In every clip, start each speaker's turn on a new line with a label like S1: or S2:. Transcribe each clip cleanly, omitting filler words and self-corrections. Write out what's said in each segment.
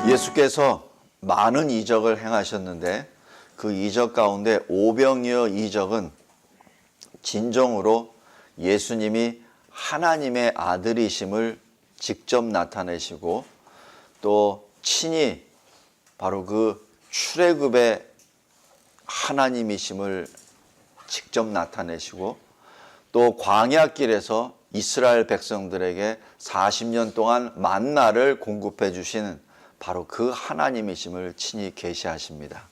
S1: 예수께서 많은 이적을 행하셨는데 그 이적 가운데 오병이어 이적은 진정으로 예수님이 하나님의 아들이심을 직접 나타내시고 또 친히 바로 그 출애굽의 하나님이심을 직접 나타내시고 또 광야길에서 이스라엘 백성들에게 40년 동안 만나를 공급해 주시는 바로 그 하나님이심을 친히 계시하십니다.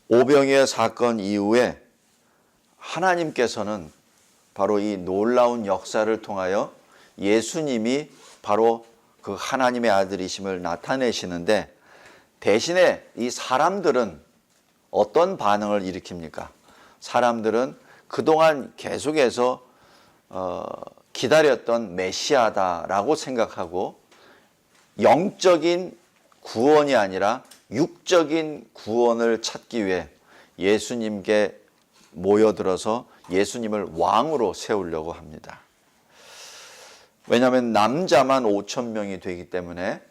S1: 오병이어 사건 이후에 하나님께서는 바로 이 놀라운 역사를 통하여 예수님이 바로 그 하나님의 아들이심을 나타내시는데 대신에 이 사람들은 어떤 반응을 일으킵니까? 사람들은 그동안 계속해서 기다렸던 메시아다라고 생각하고 영적인 구원이 아니라 육적인 구원을 찾기 위해 예수님께 모여들어서 예수님을 왕으로 세우려고 합니다. 왜냐하면 남자만 5천 명이 되기 때문에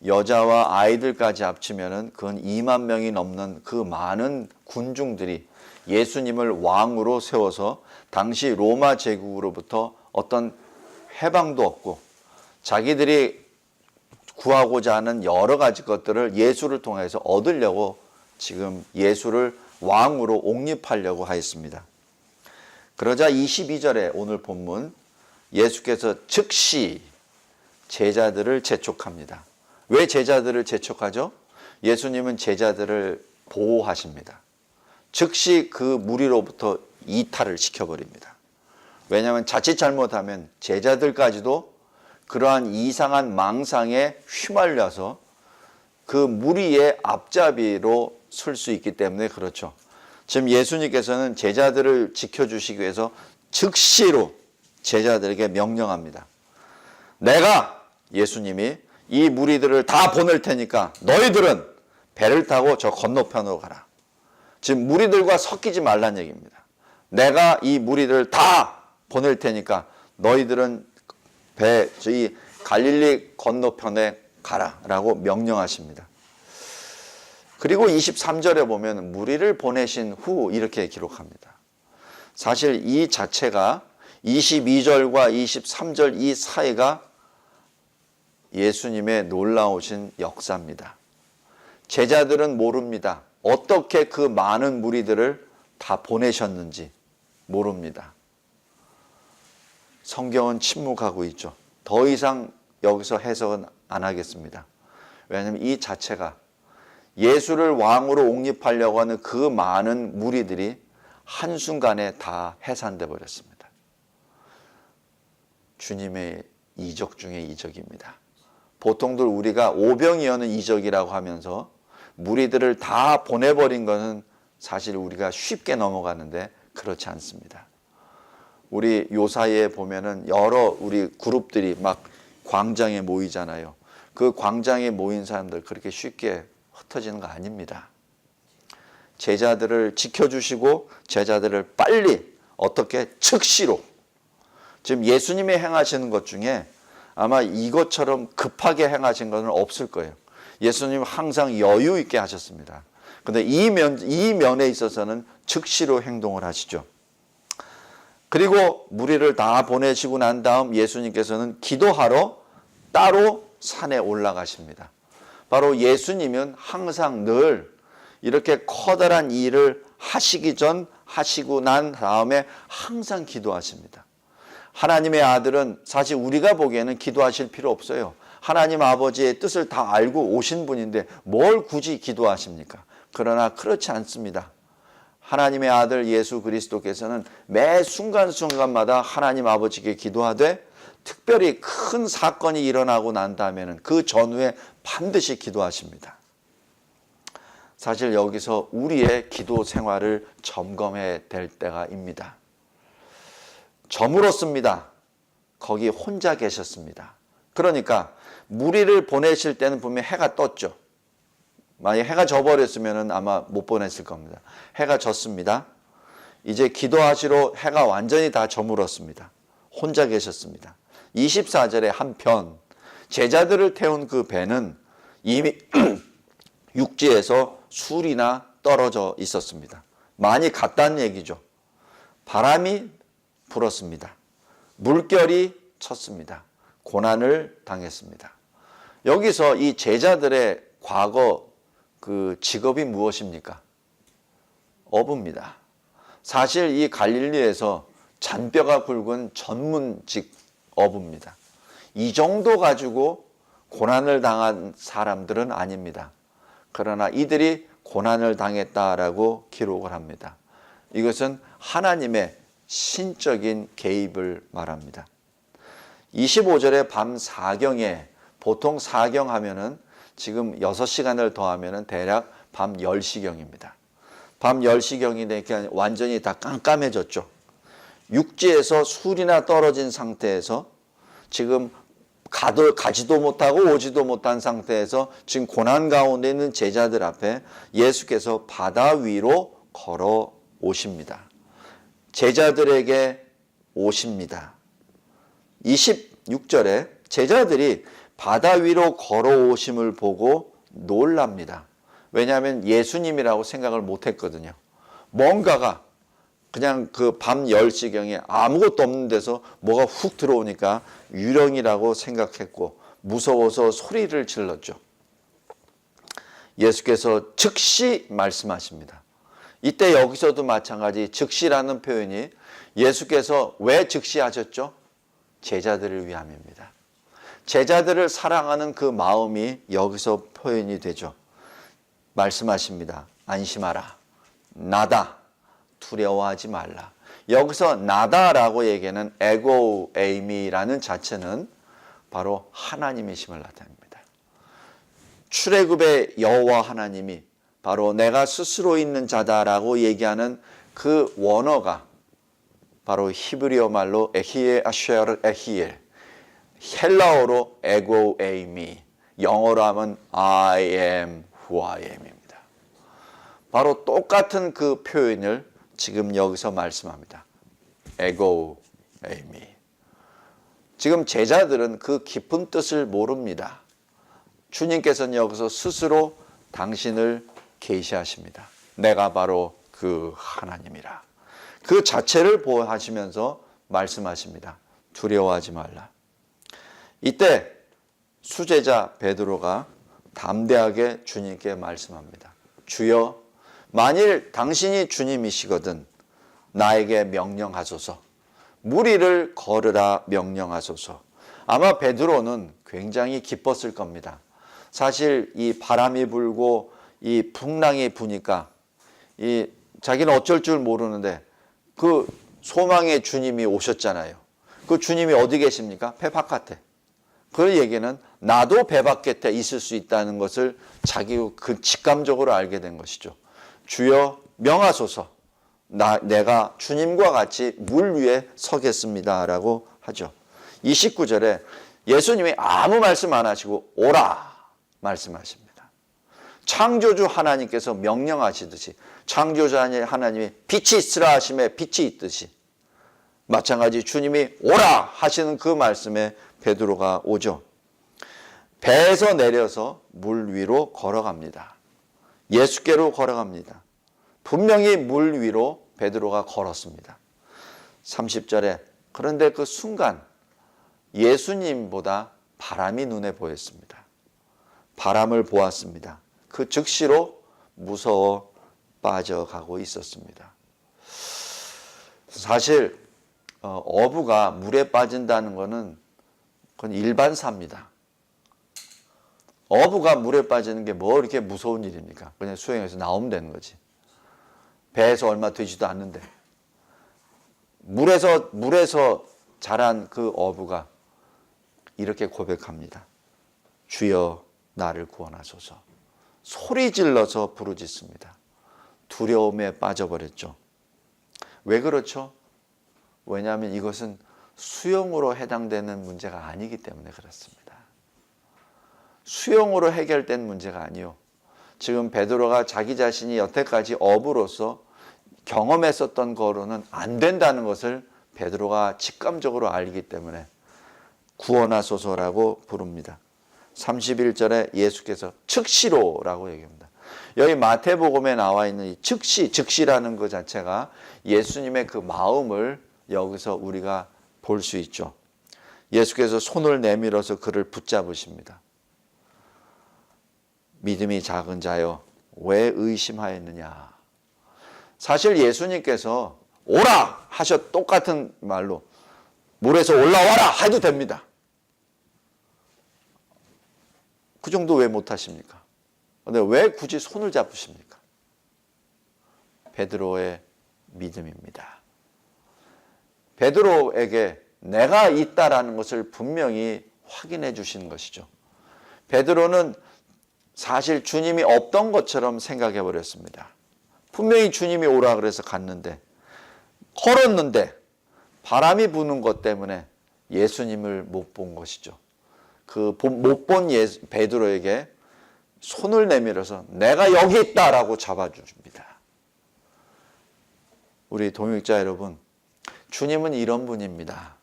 S1: 여자와 아이들까지 합치면 그건 2만 명이 넘는 그 많은 군중들이 예수님을 왕으로 세워서 당시 로마 제국으로부터 어떤 해방도 없고 자기들이 구하고자 하는 여러 가지 것들을 예수를 통해서 얻으려고 지금 예수를 왕으로 옹립하려고 하였습니다. 그러자 22절에 오늘 본문 예수께서 즉시 제자들을 재촉합니다. 왜 제자들을 재촉하죠? 예수님은 제자들을 보호하십니다. 즉시 그 무리로부터 이탈을 시켜버립니다. 왜냐하면 자칫 잘못하면 제자들까지도 그러한 이상한 망상에 휘말려서 그 무리의 앞잡이로 설 수 있기 때문에 그렇죠. 지금 예수님께서는 제자들을 지켜주시기 위해서 즉시로 제자들에게 명령합니다. 내가 예수님이 이 무리들을 다 보낼 테니까 너희들은 배를 타고 저 건너편으로 가라. 지금 무리들과 섞이지 말란 얘기입니다. 내가 이 무리들을 다 보낼 테니까 너희들은 저희 갈릴리 건너편에 가라라고 명령하십니다. 그리고 23절에 보면 무리를 보내신 후 이렇게 기록합니다. 사실 이 자체가 22절과 23절 이 사이가 예수님의 놀라우신 역사입니다. 제자들은 모릅니다. 어떻게 그 많은 무리들을 다 보내셨는지 모릅니다. 성경은 침묵하고 있죠. 더 이상 여기서 해석은 안 하겠습니다. 왜냐하면 이 자체가 예수를 왕으로 옹립하려고 하는 그 많은 무리들이 한순간에 다 해산돼 버렸습니다. 주님의 이적 중에 이적입니다. 보통들 우리가 오병이어는 이적이라고 하면서 무리들을 다 보내버린 것은 사실 우리가 쉽게 넘어가는데 그렇지 않습니다. 우리 요사이에 보면은 여러 우리 그룹들이 막 광장에 모이잖아요. 그 광장에 모인 사람들 그렇게 쉽게 흩어지는 거 아닙니다. 제자들을 지켜주시고 제자들을 빨리 어떻게 즉시로 지금 예수님이 행하시는 것 중에 아마 이것처럼 급하게 행하신 것은 없을 거예요. 예수님은 항상 여유 있게 하셨습니다. 그런데 이 면에 있어서는 즉시로 행동을 하시죠. 그리고 무리를 다 보내시고 난 다음 예수님께서는 기도하러 따로 산에 올라가십니다. 바로 예수님은 항상 늘 이렇게 커다란 일을 하시기 전 하시고 난 다음에 항상 기도하십니다. 하나님의 아들은 사실 우리가 보기에는 기도하실 필요 없어요. 하나님 아버지의 뜻을 다 알고 오신 분인데 뭘 굳이 기도하십니까? 그러나 그렇지 않습니다. 하나님의 아들 예수 그리스도께서는 매 순간순간마다 하나님 아버지께 기도하되 특별히 큰 사건이 일어나고 난 다음에는 그 전후에 반드시 기도하십니다. 사실 여기서 우리의 기도 생활을 점검해야 될 때가입니다. 저물었습니다. 거기 혼자 계셨습니다. 그러니까 무리를 보내실 때는 분명히 해가 떴죠. 만약에 해가 져버렸으면 아마 못 보냈을 겁니다. 해가 졌습니다. 이제 기도하시러 해가 완전히 다 저물었습니다. 혼자 계셨습니다. 24절에 한편 제자들을 태운 그 배는 이미 육지에서 술이나 떨어져 있었습니다. 많이 갔다는 얘기죠. 바람이 불었습니다. 물결이 쳤습니다. 고난을 당했습니다. 여기서 이 제자들의 과거 그 직업이 무엇입니까? 어부입니다. 사실 이 갈릴리에서 잔뼈가 굵은 전문직 어부입니다. 이 정도 가지고 고난을 당한 사람들은 아닙니다. 그러나 이들이 고난을 당했다라고 기록을 합니다. 이것은 하나님의 신적인 개입을 말합니다. 25절에 밤 사경에, 보통 사경 하면은 지금 6시간을 더하면은 대략 밤 10시경입니다. 밤 10시경이 되니까 완전히 다 깜깜해졌죠. 육지에서 술이나 떨어진 상태에서 지금 가지도 못하고 오지도 못한 상태에서 지금 고난 가운데 있는 제자들 앞에 예수께서 바다 위로 걸어 오십니다. 제자들에게 오십니다. 26절에 제자들이 바다 위로 걸어오심을 보고 놀랍니다. 왜냐하면 예수님이라고 생각을 못했거든요. 뭔가가 그냥 그 밤 10시경에 아무것도 없는 데서 뭐가 훅 들어오니까 유령이라고 생각했고 무서워서 소리를 질렀죠. 예수께서 즉시 말씀하십니다. 이때 여기서도 마찬가지 즉시라는 표현이 예수께서 왜 즉시 하셨죠? 제자들을 위함입니다. 제자들을 사랑하는 그 마음이 여기서 표현이 되죠. 말씀하십니다. 안심하라. 나다. 두려워하지 말라. 여기서 나다라고 얘기하는 에고 에이미라는 자체는 바로 하나님이심을 나타냅니다. 출애굽의 여호와 하나님이 바로 내가 스스로 있는 자다라고 얘기하는 그 원어가 바로 히브리어 말로 에히에 아쉐르 에히엘, 헬라어로 에고 에이미, 영어로 하면 I am who I am입니다. 바로 똑같은 그 표현을 지금 여기서 말씀합니다. 에고 에이미. 지금 제자들은 그 깊은 뜻을 모릅니다. 주님께서는 여기서 스스로 당신을 계시하십니다. 내가 바로 그 하나님이라. 그 자체를 보호하시면서 말씀하십니다. 두려워하지 말라. 이때 수제자 베드로가 담대하게 주님께 말씀합니다. 주여, 만일 당신이 주님이시거든 나에게 명령하소서. 무리를 걸으라 명령하소서. 아마 베드로는 굉장히 기뻤을 겁니다. 사실 이 바람이 불고 이 풍랑이 부니까 자기는 어쩔 줄 모르는데 그 소망의 주님이 오셨잖아요. 그 주님이 어디 계십니까? 배 바깥에. 그 얘기는 나도 배 바깥에 있을 수 있다는 것을 자기 그 직감적으로 알게 된 것이죠. 주여 명하소서. 내가 주님과 같이 물 위에 서겠습니다라고 하죠. 29절에 예수님이 아무 말씀 안 하시고 오라 말씀하십니다. 창조주 하나님께서 명령하시듯이 창조주 하나님이 빛이 있으라 하심에 빛이 있듯이 마찬가지 주님이 오라 하시는 그 말씀에 베드로가 오죠. 배에서 내려서 물 위로 걸어갑니다. 예수께로 걸어갑니다. 분명히 물 위로 베드로가 걸었습니다. 30절에 그런데 그 순간 예수님보다 바람이 눈에 보였습니다. 바람을 보았습니다. 그 즉시로 무서워 빠져가고 있었습니다. 사실 어부가 물에 빠진다는 것은 그건 일반사입니다. 어부가 물에 빠지는 게 뭐 이렇게 무서운 일입니까? 그냥 수영해서 나오면 되는 거지. 배에서 얼마 되지도 않는데. 물에서 자란 그 어부가 이렇게 고백합니다. 주여 나를 구원하소서. 소리 질러서 부르짖습니다. 두려움에 빠져버렸죠. 왜 그렇죠? 왜냐하면 이것은 수영으로 해당되는 문제가 아니기 때문에 그렇습니다. 수영으로 해결된 문제가 아니요. 지금 베드로가 자기 자신이 여태까지 어부로서 경험했었던 거로는 안 된다는 것을 베드로가 직감적으로 알기 때문에 구원하소서라고 부릅니다. 31절에 예수께서 즉시로라고 얘기합니다. 여기 마태복음에 나와 있는 이 즉시라는 것 자체가 예수님의 그 마음을 여기서 우리가 볼 수 있죠. 예수께서 손을 내밀어서 그를 붙잡으십니다. 믿음이 작은 자여 왜 의심하였느냐. 사실 예수님께서 오라 하셨 똑같은 말로 물에서 올라와라 해도 됩니다. 그 정도 왜 못하십니까? 근데 왜 굳이 손을 잡으십니까? 베드로의 믿음입니다. 베드로에게 내가 있다라는 것을 분명히 확인해 주시는 것이죠. 베드로는 사실 주님이 없던 것처럼 생각해 버렸습니다. 분명히 주님이 오라 그래서 갔는데, 걸었는데 바람이 부는 것 때문에 예수님을 못 본 것이죠. 그 못 본 베드로에게 손을 내밀어서 내가 여기 있다라고 잡아줍니다. 우리 동역자 여러분, 주님은 이런 분입니다.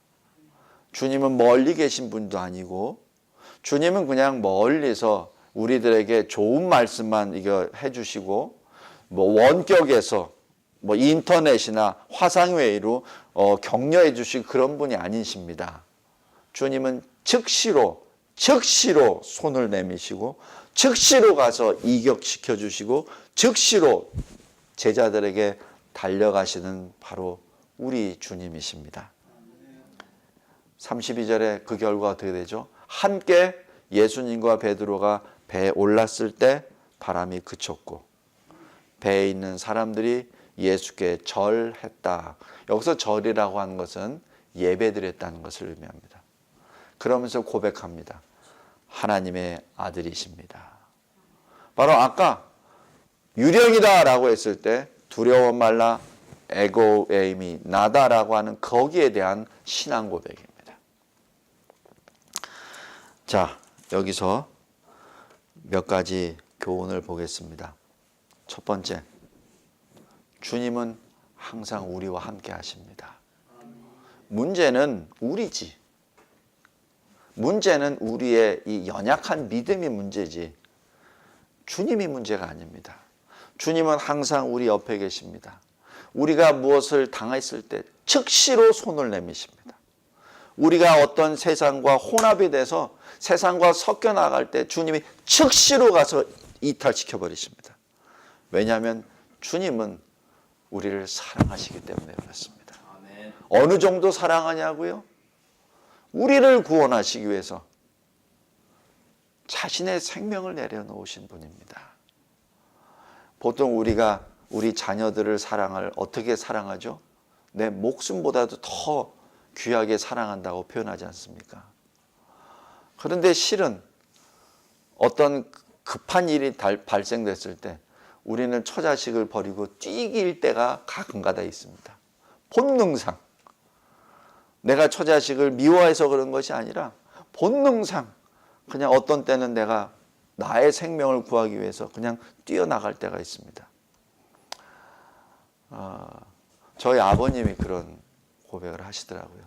S1: 주님은 멀리 계신 분도 아니고, 주님은 그냥 멀리서 우리들에게 좋은 말씀만 이거 해주시고, 뭐 원격에서 뭐 인터넷이나 화상회의로 격려해 주시고 그런 분이 아니십니다. 주님은 즉시로 손을 내미시고 즉시로 가서 이격시켜 주시고 즉시로 제자들에게 달려가시는 바로 우리 주님이십니다. 32절에 그 결과 어떻게 되죠? 함께 예수님과 베드로가 배에 올랐을 때 바람이 그쳤고 배에 있는 사람들이 예수께 절했다. 여기서 절이라고 하는 것은 예배드렸다는 것을 의미합니다. 그러면서 고백합니다. 하나님의 아들이십니다. 바로 아까 유령이다라고 했을 때 두려워 말라 에고에임이 나다라고 하는 거기에 대한 신앙 고백입니다. 자, 여기서 몇 가지 교훈을 보겠습니다. 첫 번째, 주님은 항상 우리와 함께 하십니다. 문제는 우리지. 문제는 우리의 이 연약한 믿음이 문제지 주님이 문제가 아닙니다. 주님은 항상 우리 옆에 계십니다. 우리가 무엇을 당했을 때 즉시로 손을 내미십니다. 우리가 어떤 세상과 혼합이 돼서 세상과 섞여 나갈 때 주님이 즉시로 가서 이탈시켜 버리십니다. 왜냐하면 주님은 우리를 사랑하시기 때문에 그렇습니다. 아멘. 어느 정도 사랑하냐고요? 우리를 구원하시기 위해서 자신의 생명을 내려놓으신 분입니다. 보통 우리가 우리 자녀들을 어떻게 사랑하죠? 내 목숨보다도 더 귀하게 사랑한다고 표현하지 않습니까? 그런데 실은 어떤 급한 일이 발생됐을 때 우리는 처자식을 버리고 뛰길 때가 가끔가다 있습니다. 본능상. 내가 처자식을 미워해서 그런 것이 아니라 본능상 그냥 어떤 때는 내가 나의 생명을 구하기 위해서 그냥 뛰어나갈 때가 있습니다. 저희 아버님이 그런 고백을 하시더라고요.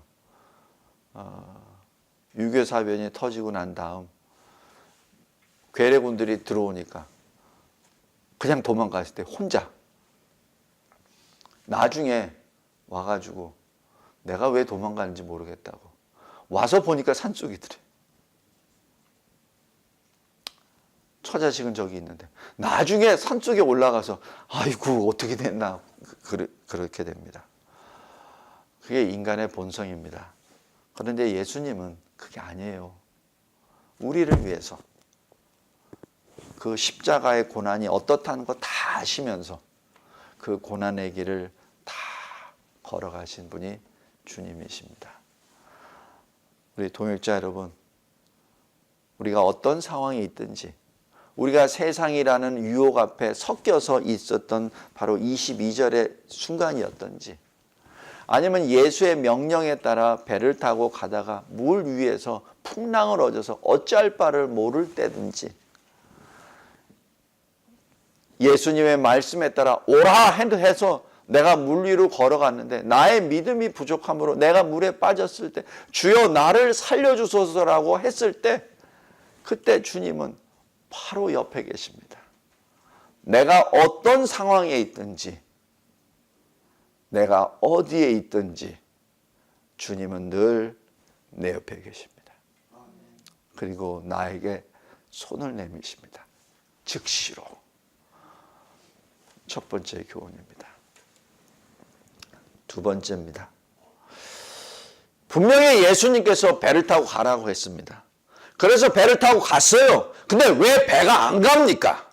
S1: 유교사변이 터지고 난 다음 괴뢰군들이 들어오니까 그냥 도망갔을 때 혼자 나중에 와가지고 내가 왜 도망가는지 모르겠다고 와서 보니까 산속이더래. 처자식은 저기 있는데 나중에 산속에 올라가서 아이고 어떻게 됐나 그렇게 됩니다. 그게 인간의 본성입니다. 그런데 예수님은 그게 아니에요. 우리를 위해서 그 십자가의 고난이 어떻다는 거 다 아시면서 그 고난의 길을 다 걸어가신 분이 주님이십니다. 우리 동역자 여러분, 우리가 어떤 상황이 있든지 우리가 세상이라는 유혹 앞에 섞여서 있었던 바로 22절의 순간이었던지 아니면 예수의 명령에 따라 배를 타고 가다가 물 위에서 풍랑을 얻어서 어찌할 바를 모를 때든지 예수님의 말씀에 따라 오라 해서 내가 물 위로 걸어갔는데 나의 믿음이 부족함으로 내가 물에 빠졌을 때 주여 나를 살려주소서라고 했을 때 그때 주님은 바로 옆에 계십니다. 내가 어떤 상황에 있든지 내가 어디에 있든지 주님은 늘 내 옆에 계십니다. 그리고 나에게 손을 내미십니다. 즉시로. 첫 번째 교훈입니다. 두 번째입니다. 분명히 예수님께서 배를 타고 가라고 했습니다. 그래서 배를 타고 갔어요. 근데 왜 배가 안 갑니까?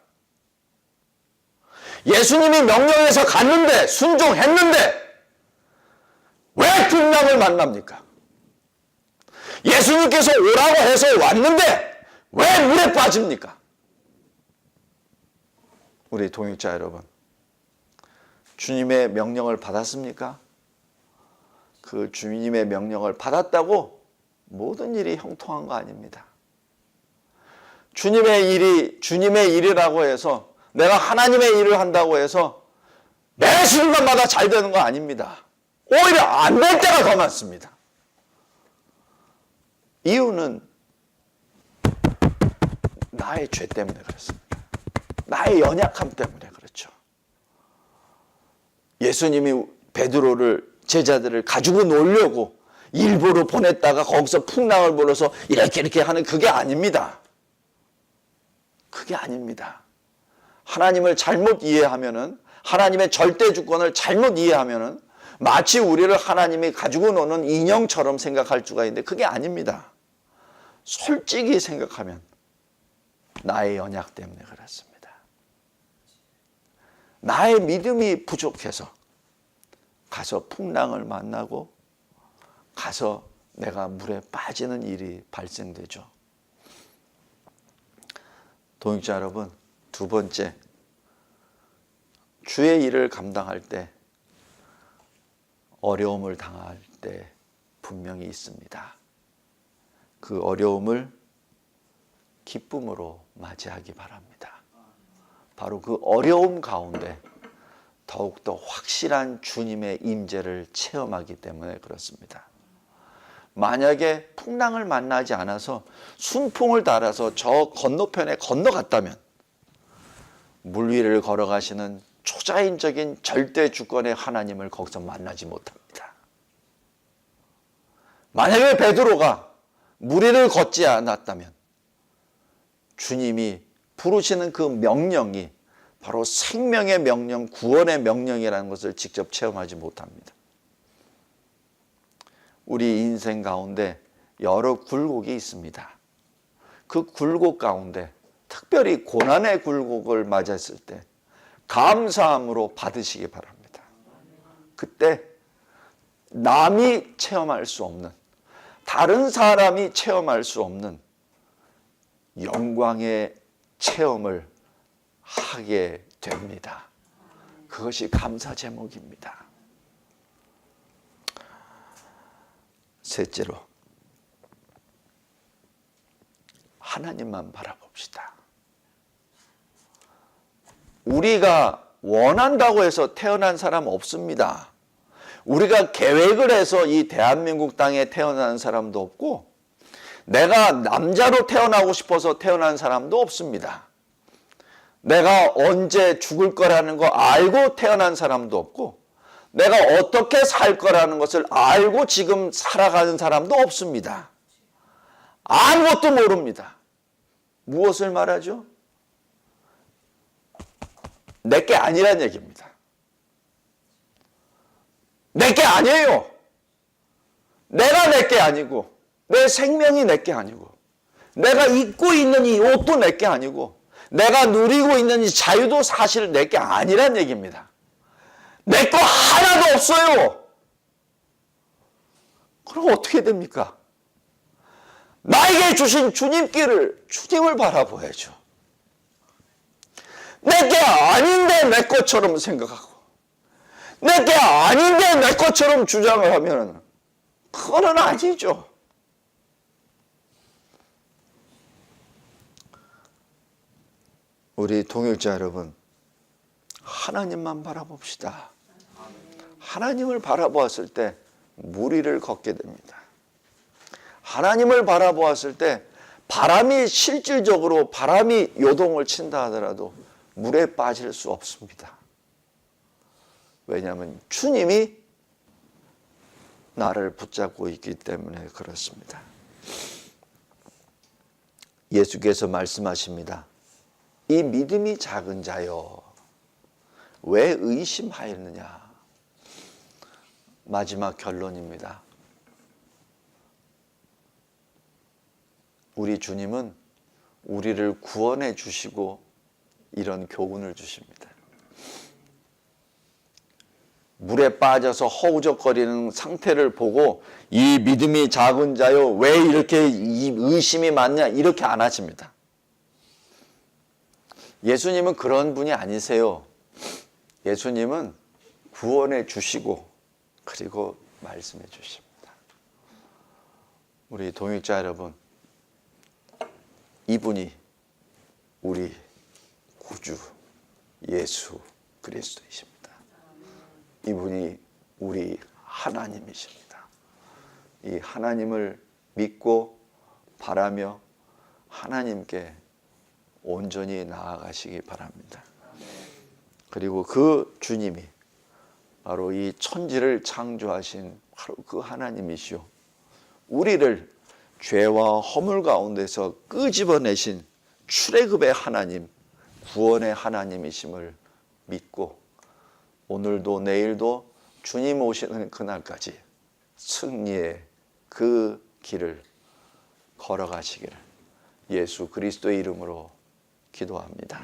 S1: 예수님이 명령해서 갔는데, 순종했는데 왜 풍랑을 만납니까? 예수님께서 오라고 해서 왔는데 왜 물에 빠집니까? 우리 동역자 여러분, 주님의 명령을 받았습니까? 그 주님의 명령을 받았다고 모든 일이 형통한 거 아닙니다. 주님의 일이 주님의 일이라고 해서 내가 하나님의 일을 한다고 해서 매 순간마다 잘 되는 거 아닙니다. 오히려 안 될 때가 더 많습니다. 이유는 나의 죄 때문에 그렇습니다. 나의 연약함 때문에 그렇죠. 예수님이 베드로를 제자들을 가지고 놀려고 일부러 보냈다가 거기서 풍랑을 불어서 이렇게 하는 그게 아닙니다. 그게 아닙니다. 하나님을 잘못 이해하면은 하나님의 절대 주권을 잘못 이해하면은 마치 우리를 하나님이 가지고 노는 인형처럼 생각할 수가 있는데 그게 아닙니다. 솔직히 생각하면 나의 연약 때문에 그렇습니다. 나의 믿음이 부족해서 가서 풍랑을 만나고 가서 내가 물에 빠지는 일이 발생되죠. 동역자 여러분, 두 번째, 주의 일을 감당할 때 어려움을 당할 때 분명히 있습니다. 그 어려움을 기쁨으로 맞이하기 바랍니다. 바로 그 어려움 가운데 더욱더 확실한 주님의 임재를 체험하기 때문에 그렇습니다. 만약에 풍랑을 만나지 않아서 순풍을 따라서 저 건너편에 건너갔다면 물 위를 걸어가시는 초자연적인 절대 주권의 하나님을 거기서 만나지 못합니다. 만약에 베드로가 물 위를 걷지 않았다면 주님이 부르시는 그 명령이 바로 생명의 명령, 구원의 명령이라는 것을 직접 체험하지 못합니다. 우리 인생 가운데 여러 굴곡이 있습니다. 그 굴곡 가운데 특별히 고난의 굴곡을 맞았을 때 감사함으로 받으시기 바랍니다. 그때 남이 체험할 수 없는, 다른 사람이 체험할 수 없는 영광의 체험을 하게 됩니다. 그것이 감사 제목입니다. 셋째로, 하나님만 바라봅시다. 우리가 원한다고 해서 태어난 사람 없습니다. 우리가 계획을 해서 이 대한민국 땅에 태어난 사람도 없고 내가 남자로 태어나고 싶어서 태어난 사람도 없습니다. 내가 언제 죽을 거라는 거 알고 태어난 사람도 없고 내가 어떻게 살 거라는 것을 알고 지금 살아가는 사람도 없습니다. 아무것도 모릅니다. 무엇을 말하죠? 내게 아니란 얘기입니다. 내게 아니에요. 내가 내게 아니고 내 생명이 내게 아니고 내가 입고 있는 이 옷도 내게 아니고 내가 누리고 있는 이 자유도 사실 내게 아니란 얘기입니다. 내 거 하나도 없어요. 그럼 어떻게 됩니까? 나에게 주신 주님을 바라봐야죠. 내게 아닌데 내 것처럼 생각하고 내게 아닌데 내 것처럼 주장을 하면 그거는 아니죠. 우리 동역자 여러분, 하나님만 바라봅시다. 하나님을 바라보았을 때 무리를 걷게 됩니다. 하나님을 바라보았을 때 바람이 실질적으로 바람이 요동을 친다 하더라도 물에 빠질 수 없습니다. 왜냐하면 주님이 나를 붙잡고 있기 때문에 그렇습니다. 예수께서 말씀하십니다. 이 믿음이 작은 자여, 왜 의심하였느냐? 마지막 결론입니다. 우리 주님은 우리를 구원해 주시고 이런 교훈을 주십니다. 물에 빠져서 허우적거리는 상태를 보고 이 믿음이 작은 자요, 왜 이렇게 의심이 많냐, 이렇게 안 하십니다. 예수님은 그런 분이 아니세요. 예수님은 구원해 주시고 그리고 말씀해 주십니다. 우리 동역자 여러분, 이분이 우리 구주 예수 그리스도이십니다. 이분이 우리 하나님이십니다. 이 하나님을 믿고 바라며 하나님께 온전히 나아가시기 바랍니다. 그리고 그 주님이 바로 이 천지를 창조하신 바로 그 하나님이시오. 우리를 죄와 허물 가운데서 끄집어내신 출애굽의 하나님, 구원의 하나님이심을 믿고 오늘도 내일도 주님 오시는 그날까지 승리의 그 길을 걸어가시기를 예수 그리스도의 이름으로 기도합니다.